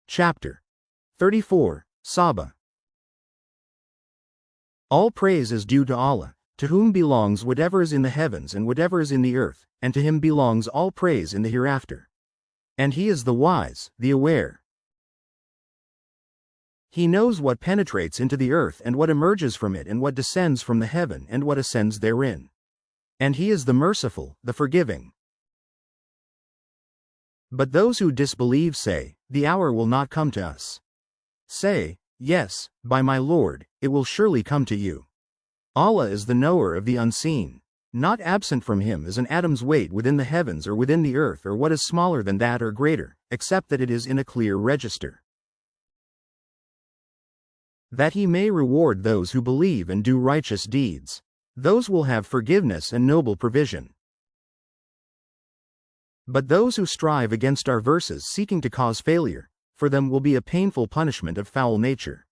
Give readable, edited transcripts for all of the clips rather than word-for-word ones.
Chapter 34, Saba. All praise is due to Allah, to whom belongs whatever is in the heavens and whatever is in the earth, and to him belongs all praise in the hereafter. And he is the wise, the aware. He knows what penetrates into the earth and what emerges from it and what descends from the heaven and what ascends therein. And he is the merciful, the forgiving. But those who disbelieve say, the hour will not come to us. Say, yes, by my Lord, it will surely come to you. Allah is the knower of the unseen. Not absent from him is an atom's weight within the heavens or within the earth or what is smaller than that or greater, except that it is in a clear register. That he may reward those who believe and do righteous deeds. Those will have forgiveness and noble provision. But those who strive against our verses seeking to cause failure, for them will be a painful punishment of foul nature.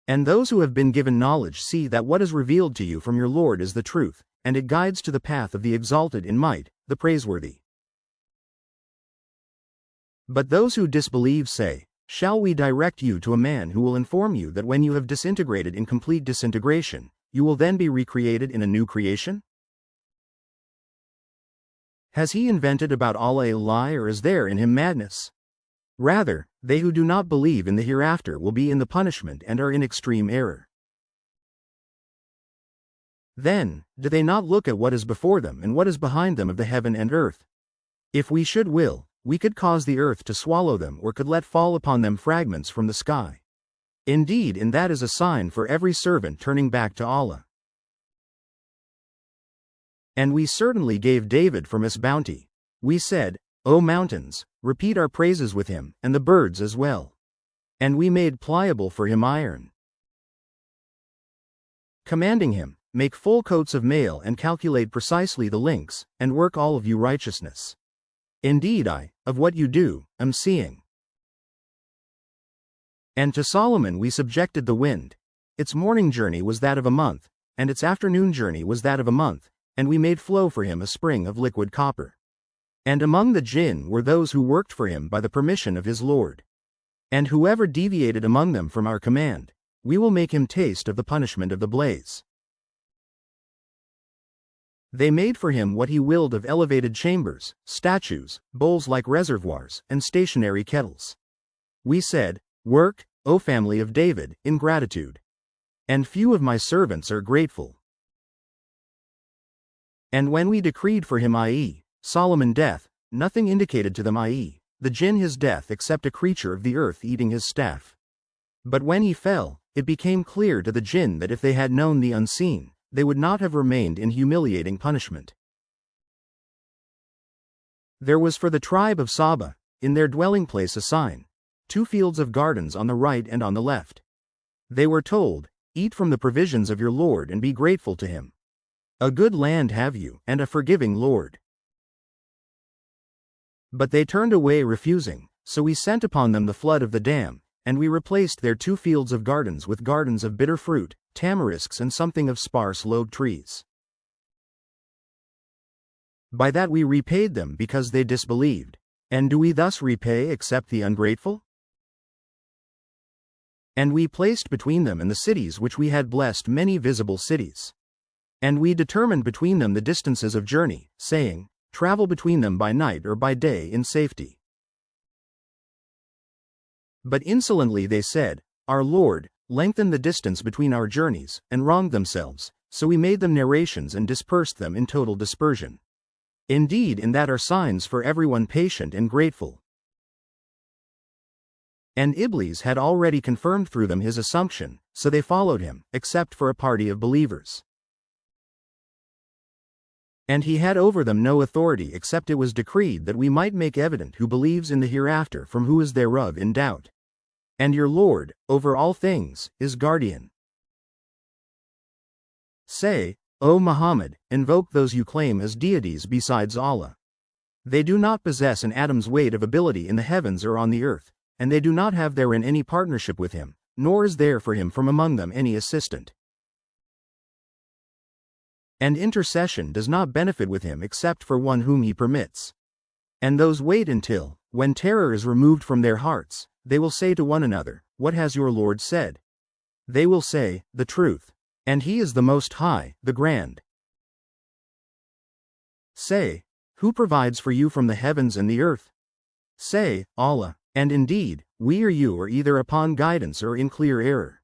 And those who have been given knowledge see that what is revealed to you from your Lord is the truth, and it guides to the path of the exalted in might, the praiseworthy. But those who disbelieve say, shall we direct you to a man who will inform you that when you have disintegrated in complete disintegration, you will then be recreated in a new creation? Has he invented about Allah a lie, or is there in him madness? Rather, they who do not believe in the hereafter will be in the punishment and are in extreme error. Then, do they not look at what is before them and what is behind them of the heaven and earth? If we should will, we could cause the earth to swallow them or could let fall upon them fragments from the sky. Indeed, in that is a sign for every servant turning back to Allah. And we certainly gave David from his bounty. We said, O mountains, repeat our praises with him, and the birds as well. And we made pliable for him iron, commanding him, make full coats of mail and calculate precisely the links, and work all of you righteousness. Indeed I, of what you do, am seeing. And to Solomon we subjected the wind. Its morning journey was that of a month, and its afternoon journey was that of a month, and we made flow for him a spring of liquid copper. And among the jinn were those who worked for him by the permission of his Lord. And whoever deviated among them from our command, we will make him taste of the punishment of the blaze. They made for him what he willed of elevated chambers, statues, bowls like reservoirs, and stationary kettles. We said, work, O family of David, in gratitude. And few of my servants are grateful. And when we decreed for him i.e., Solomon death, nothing indicated to them i.e., the jinn his death except a creature of the earth eating his staff. But when he fell, it became clear to the jinn that if they had known the unseen, they would not have remained in humiliating punishment. There was for the tribe of Saba, in their dwelling place a sign, 2 fields of gardens on the right and on the left. They were told, eat from the provisions of your Lord and be grateful to him. A good land have you, and a forgiving Lord. But they turned away refusing, so we sent upon them the flood of the dam, and we replaced their 2 fields of gardens with gardens of bitter fruit, tamarisks and something of sparse lobe trees. By that we repaid them because they disbelieved. And do we thus repay except the ungrateful? And we placed between them and the cities which we had blessed many visible cities. And we determined between them the distances of journey, saying, travel between them by night or by day in safety. But insolently they said, our Lord, lengthen the distance between our journeys, and wronged themselves, so we made them narrations and dispersed them in total dispersion. Indeed, in that are signs for everyone patient and grateful. And Iblis had already confirmed through them his assumption, so they followed him, except for a party of believers. And he had over them no authority except it was decreed that we might make evident who believes in the hereafter from who is thereof in doubt. And your Lord, over all things, is guardian. Say, O Muhammad, invoke those you claim as deities besides Allah. They do not possess an atom's weight of ability in the heavens or on the earth, and they do not have therein any partnership with him, nor is there for him from among them any assistant. And intercession does not benefit with him except for one whom he permits. And those wait until, when terror is removed from their hearts, they will say to one another, "What has your Lord said?" They will say, "The truth. And He is the Most High, the Grand." Say, "Who provides for you from the heavens and the earth?" Say, "Allah." And indeed, we or you are either upon guidance or in clear error.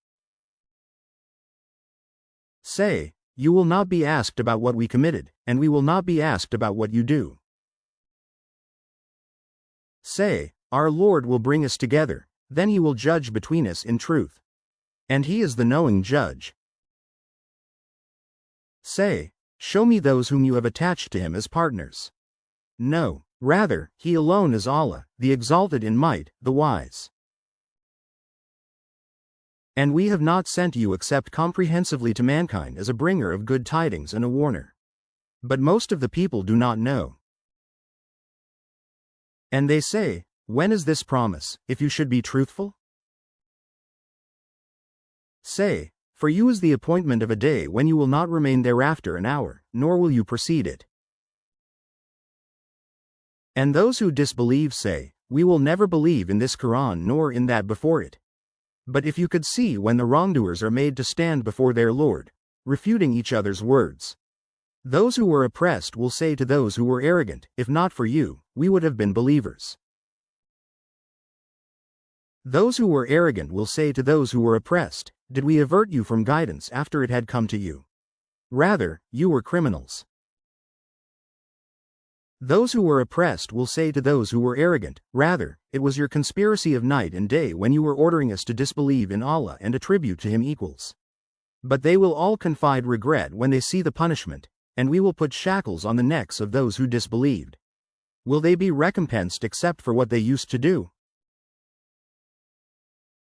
Say, "You will not be asked about what we committed, and we will not be asked about what you do." Say, "Our Lord will bring us together, then He will judge between us in truth. And He is the knowing judge." Say, "Show me those whom you have attached to Him as partners." No, rather, He alone is Allah, the exalted in might, the wise. And we have not sent you except comprehensively to mankind as a bringer of good tidings and a warner. But most of the people do not know. And they say, "When is this promise, if you should be truthful?" Say, "For you is the appointment of a day when you will not remain thereafter an hour, nor will you precede it." And those who disbelieve say, "We will never believe in this Quran nor in that before it." But if you could see when the wrongdoers are made to stand before their Lord, refuting each other's words. Those who were oppressed will say to those who were arrogant, "If not for you, we would have been believers." Those who were arrogant will say to those who were oppressed, "Did we avert you from guidance after it had come to you? Rather, you were criminals." Those who were oppressed will say to those who were arrogant, "Rather, it was your conspiracy of night and day when you were ordering us to disbelieve in Allah and attribute to Him equals." But they will all confide regret when they see the punishment, and we will put shackles on the necks of those who disbelieved. Will they be recompensed except for what they used to do?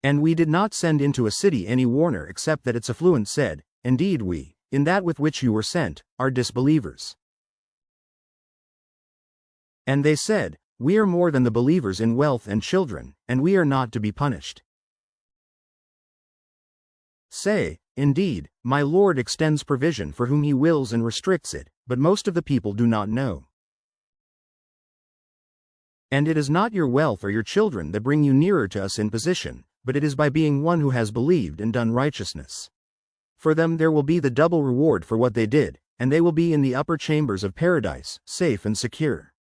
And we did not send into a city any warner except that its affluent said, "Indeed we, in that with which you were sent, are disbelievers." And they said, "We are more than the believers in wealth and children, and we are not to be punished." Say, "Indeed, my Lord extends provision for whom He wills and restricts it, but most of the people do not know." And it is not your wealth or your children that bring you nearer to us in position, but it is by being one who has believed and done righteousness. For them there will be the double reward for what they did, and they will be in the upper chambers of paradise, safe and secure.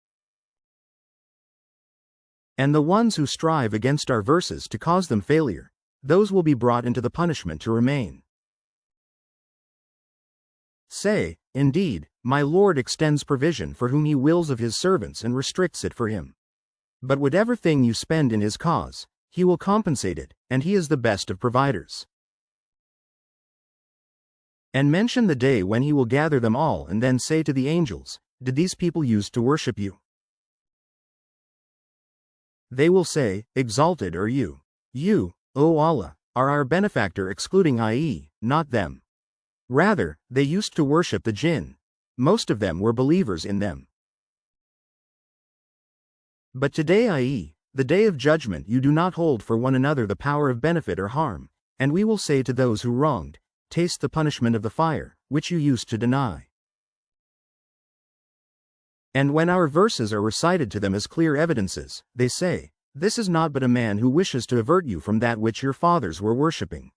And the ones who strive against our verses to cause them failure, those will be brought into the punishment to remain. Say, "Indeed, my Lord extends provision for whom He wills of His servants and restricts it for Him. But whatever thing you spend in His cause, He will compensate it, and He is the best of providers." And mention the day when He will gather them all and then say to the angels, "Did these people used to worship you?" They will say, "Exalted are you. You, O Allah, are our benefactor, excluding i.e., not them. Rather, they used to worship the jinn. Most of them were believers in them. But today, i.e., the day of judgment, you do not hold for one another the power of benefit or harm, and we will say to those who wronged, taste the punishment of the fire, which you used to deny." And when our verses are recited to them as clear evidences, they say, "This is not but a man who wishes to avert you from that which your fathers were worshipping."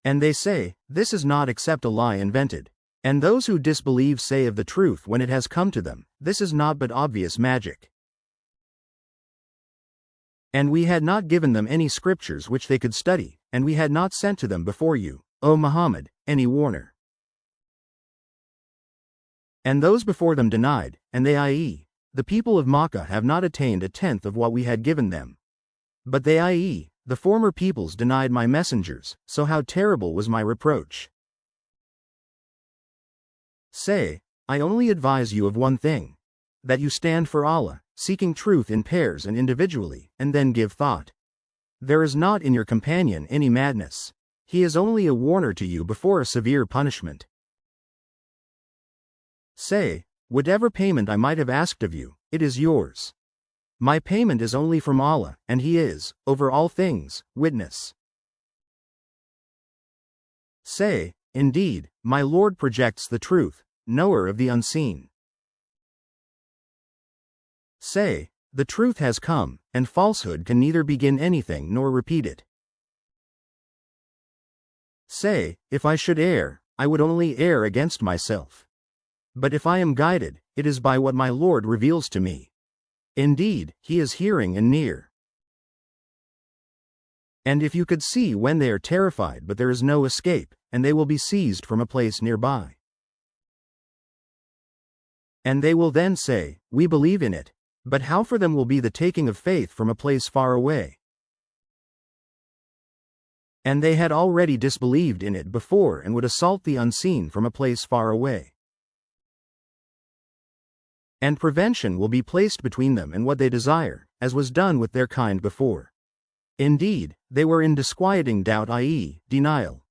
And they say, "This is not except a lie invented." And those who disbelieve say of the truth when it has come to them, "This is not but obvious magic." And we had not given them any scriptures which they could study, and we had not sent to them before you, O Muhammad, any warner. And those before them denied, and they, i.e., the people of Makkah, have not attained a tenth of what we had given them. But they, i.e., the former peoples, denied my messengers, so how terrible was my reproach. Say, "I only advise you of one thing, that you stand for Allah, seeking truth in pairs and individually, and then give thought. There is not in your companion any madness. He is only a warner to you before a severe punishment." Say, "Whatever payment I might have asked of you, it is yours. My payment is only from Allah, and He is, over all things, witness." Say, "Indeed, my Lord projects the truth, knower of the unseen." Say, The truth has come, and falsehood can neither begin anything nor repeat it. Say, if I should err, I would only err against myself. But if I am guided, it is by what my Lord reveals to me. Indeed, he is hearing and near. And if you could see when they are terrified but there is no escape, and they will be seized from a place nearby. And they will then say, we believe in it, but how for them will be the taking of faith from a place far away? And they had already disbelieved in it before and would assault the unseen from a place far away. And prevention will be placed between them and what they desire, as was done with their kind before. Indeed, they were in disquieting doubt, i.e., denial.